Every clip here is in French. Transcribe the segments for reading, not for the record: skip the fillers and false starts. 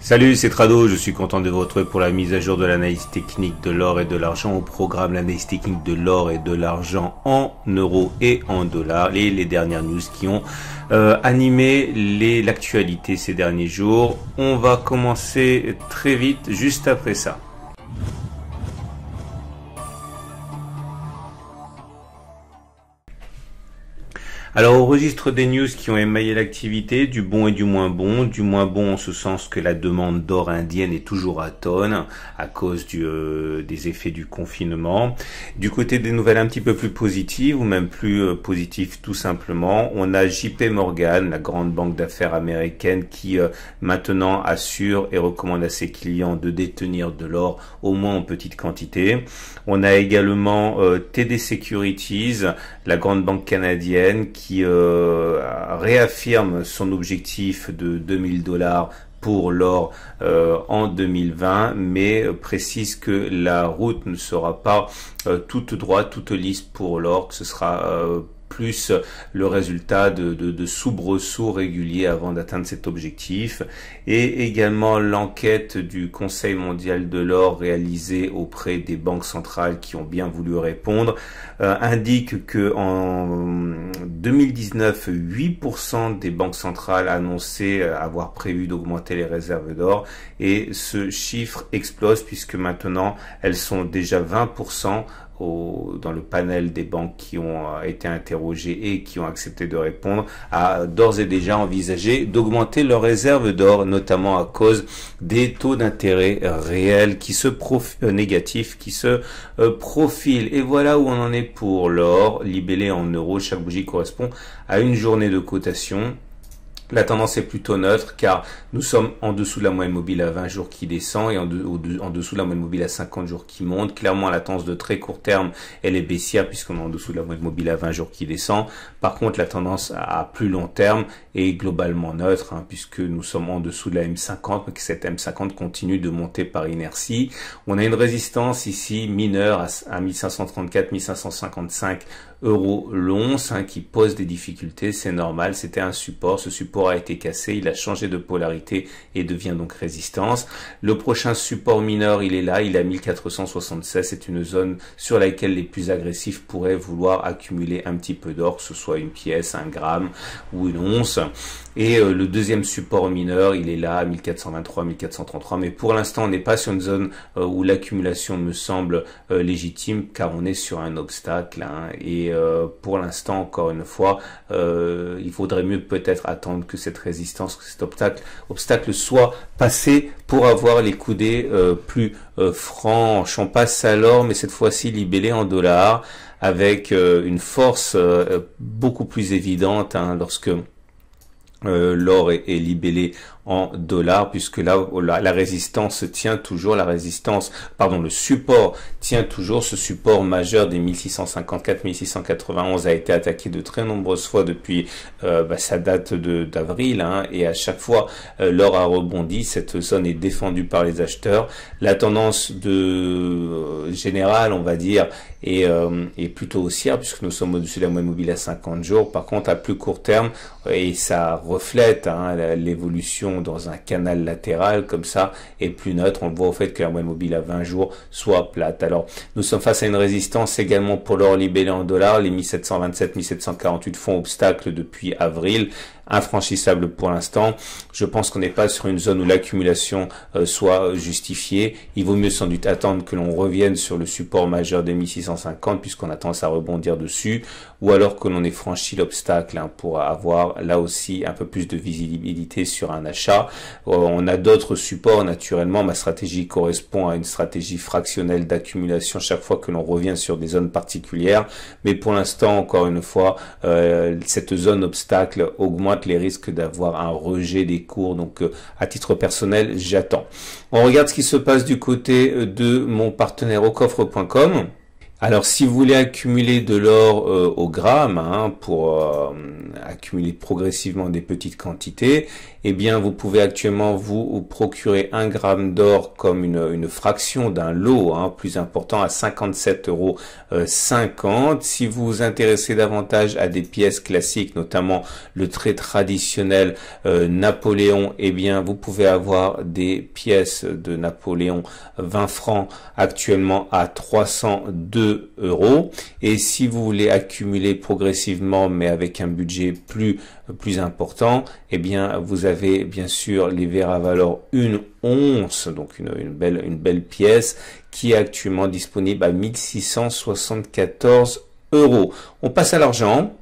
Salut, c'est Trado, je suis content de vous retrouver pour la mise à jour de l'analyse technique de l'or et de l'argent. Au programme, l'analyse technique de l'or et de l'argent en euros et en dollars. Et les dernières news qui ont animé l'actualité ces derniers jours. On va commencer très vite juste après ça. Alors au registre des news qui ont émaillé l'activité, du bon et du moins bon en ce sens que la demande d'or indienne est toujours à tonnes à cause des effets du confinement. Du côté des nouvelles un petit peu plus positives ou même plus positives tout simplement, on a JP Morgan, la grande banque d'affaires américaine qui maintenant assure et recommande à ses clients de détenir de l'or au moins en petite quantité. On a également TD Securities, la grande banque canadienne qui réaffirme son objectif de $2000 pour l'or en 2020, mais précise que la route ne sera pas toute droite, toute lisse pour l'or, que ce sera plus le résultat de soubresauts réguliers avant d'atteindre cet objectif. Et également l'enquête du Conseil mondial de l'or réalisée auprès des banques centrales qui ont bien voulu répondre indique que en 2019, 8% des banques centrales annonçaient avoir prévu d'augmenter les réserves d'or, et ce chiffre explose puisque maintenant elles sont déjà 20% dans le panel des banques qui ont été interrogées et qui ont accepté de répondre, à d'ores et déjà envisager d'augmenter leurs réserves d'or, notamment à cause des taux d'intérêt réels négatifs qui se profilent. Et voilà où on en est pour l'or, libellé en euros. Chaque bougie correspond à une journée de cotation. La tendance est plutôt neutre car nous sommes en dessous de la moyenne mobile à 20 jours qui descend et en dessous de la moyenne mobile à 50 jours qui monte. Clairement, la tendance de très court terme, elle est baissière puisqu'on est en dessous de la moyenne mobile à 20 jours qui descend. Par contre, la tendance à plus long terme est globalement neutre puisque nous sommes en dessous de la M50, mais que cette M50 continue de monter par inertie. On a une résistance ici mineure à 1534, 1555 euros l'once qui pose des difficultés. C'est normal, c'était un support. Ce support a été cassé, il a changé de polarité et devient donc résistance. Le prochain support mineur, il est là, il est à 1476. C'est une zone sur laquelle les plus agressifs pourraient vouloir accumuler un petit peu d'or, que ce soit une pièce, un gramme ou une once. Et le deuxième support mineur, il est là à 1423, 1433. Mais pour l'instant, on n'est pas sur une zone où l'accumulation me semble légitime, car on est sur un obstacle. Et pour l'instant, encore une fois, il faudrait mieux peut-être attendre que cette résistance, que cet obstacle soit passé pour avoir les coudées plus franches. On passe à l'or, mais cette fois-ci libellé en dollars, avec une force beaucoup plus évidente lorsque l'or est libellé en dollars, puisque là la résistance tient toujours, le support tient toujours. Ce support majeur des 1654, 1691 a été attaqué de très nombreuses fois depuis sa date d'avril, et à chaque fois l'or a rebondi. Cette zone est défendue par les acheteurs. La tendance générale, on va dire, est plutôt haussière puisque nous sommes au-dessus de la moyenne mobile à 50 jours. Par contre, à plus court terme, et ça reflète l'évolution dans un canal latéral comme ça, est plus neutre. On le voit au fait que la moyenne mobile à 20 jours soit plate. Alors, nous sommes face à une résistance également pour l'or libellé en dollars. Les 1727, 1748 font obstacle depuis avril, infranchissable pour l'instant. Je pense qu'on n'est pas sur une zone où l'accumulation soit justifiée. Il vaut mieux sans doute attendre que l'on revienne sur le support majeur des 1650 puisqu'on a tendance à rebondir dessus, ou alors que l'on ait franchi l'obstacle pour avoir là aussi un peu plus de visibilité sur un achat. On a d'autres supports naturellement. Ma stratégie correspond à une stratégie fractionnelle d'accumulation chaque fois que l'on revient sur des zones particulières, mais pour l'instant, encore une fois, cette zone obstacle augmente les risques d'avoir un rejet des cours. Donc à titre personnel, j'attends. On regarde ce qui se passe du côté de mon partenaire aucoffre.com. Alors, si vous voulez accumuler de l'or au gramme, pour accumuler progressivement des petites quantités, eh bien, vous pouvez actuellement vous procurer 1 gramme d'or comme une fraction d'un lot, plus important, à 57,50 €. Si vous vous intéressez davantage à des pièces classiques, notamment le très traditionnel Napoléon, eh bien, vous pouvez avoir des pièces de Napoléon 20 francs actuellement à 302 €. Et si vous voulez accumuler progressivement, mais avec un budget plus important, eh bien, vous avez bien sûr les verres à valeur 1 once, donc une belle pièce qui est actuellement disponible à 1674 €. On passe à l'argent.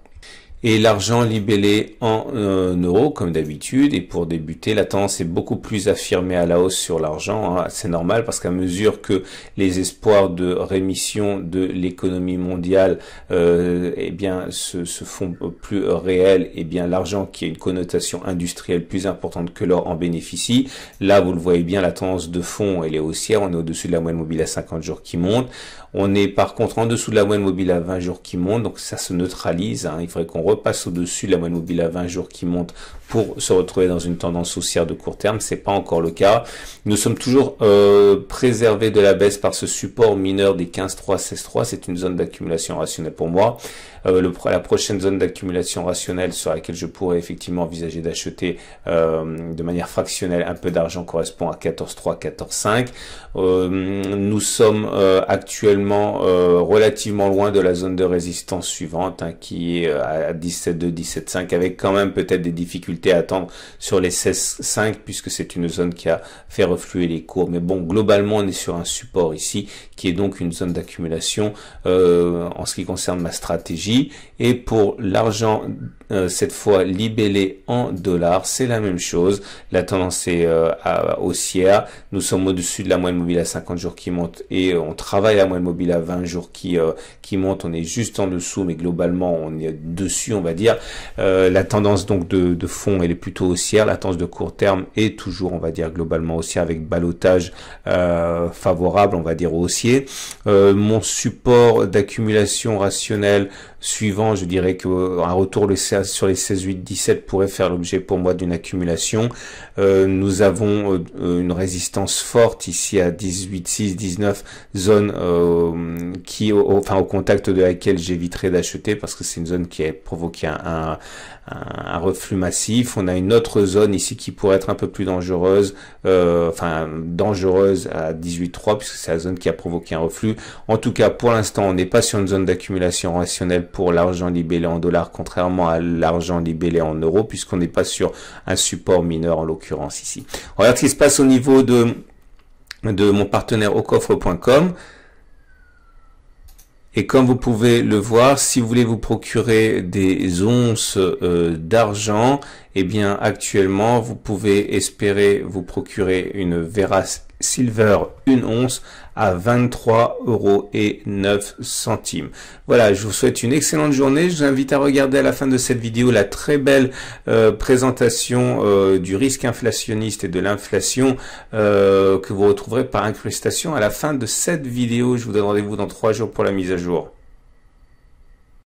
Et l'argent libellé en euros comme d'habitude. Et pour débuter, la tendance est beaucoup plus affirmée à la hausse sur l'argent. C'est normal parce qu'à mesure que les espoirs de rémission de l'économie mondiale eh bien se font plus réels, eh bien l'argent qui a une connotation industrielle plus importante que l'or en bénéficie. Là, vous le voyez bien, la tendance de fond elle est haussière. On est au-dessus de la moyenne mobile à 50 jours qui monte. On est par contre en dessous de la moyenne mobile à 20 jours qui monte, donc ça se neutralise. Il faudrait qu'on repasse au-dessus de la moyenne mobile à 20 jours qui monte pour se retrouver dans une tendance haussière de court terme. C'est pas encore le cas. Nous sommes toujours préservés de la baisse par ce support mineur des 15,3, 16,3. C'est une zone d'accumulation rationnelle pour moi. La prochaine zone d'accumulation rationnelle sur laquelle je pourrais effectivement envisager d'acheter de manière fractionnelle un peu d'argent correspond à 14,3, 14,5. Nous sommes actuellement relativement loin de la zone de résistance suivante qui est à 17,2, 17,5 avec quand même peut-être des difficultés à attendre sur les 16,5 puisque c'est une zone qui a fait refluer les cours. Mais bon, globalement, on est sur un support ici qui est donc une zone d'accumulation en ce qui concerne ma stratégie. Et pour l'argent, cette fois libellé en dollars, c'est la même chose. La tendance est haussière. Nous sommes au-dessus de la moyenne mobile à 50 jours qui monte et on travaille la moyenne mobile à 20 jours qui monte. On est juste en dessous, mais globalement, on est dessus, on va dire. La tendance donc de fond, elle est plutôt haussière. La tendance de court terme est toujours, on va dire, globalement haussière avec ballottage favorable, on va dire haussier. Mon support d'accumulation rationnelle suivant, je dirais que un retour sur les 16,8, 17 pourrait faire l'objet pour moi d'une accumulation. Nous avons une résistance forte ici à 18,6, 19, zone qui, au contact de laquelle j'éviterai d'acheter parce que c'est une zone qui a provoqué un reflux massif. On a une autre zone ici qui pourrait être un peu plus dangereuse, dangereuse à 18,3 puisque c'est la zone qui a provoqué un reflux. En tout cas, pour l'instant, on n'est pas sur une zone d'accumulation rationnelle pour l'argent libellé en dollars, contrairement à l'argent libellé en euros, puisqu'on n'est pas sur un support mineur en l'occurrence ici. On regarde ce qui se passe au niveau de mon partenaire aucoffre.com. Et comme vous pouvez le voir, si vous voulez vous procurer des onces d'argent, eh bien actuellement vous pouvez espérer vous procurer une Vera Silver 1 once à 23,09 €. Voilà, je vous souhaite une excellente journée. Je vous invite à regarder à la fin de cette vidéo la très belle présentation du risque inflationniste et de l'inflation que vous retrouverez par incrustation à la fin de cette vidéo. Je vous donne rendez-vous dans 3 jours pour la mise à jour.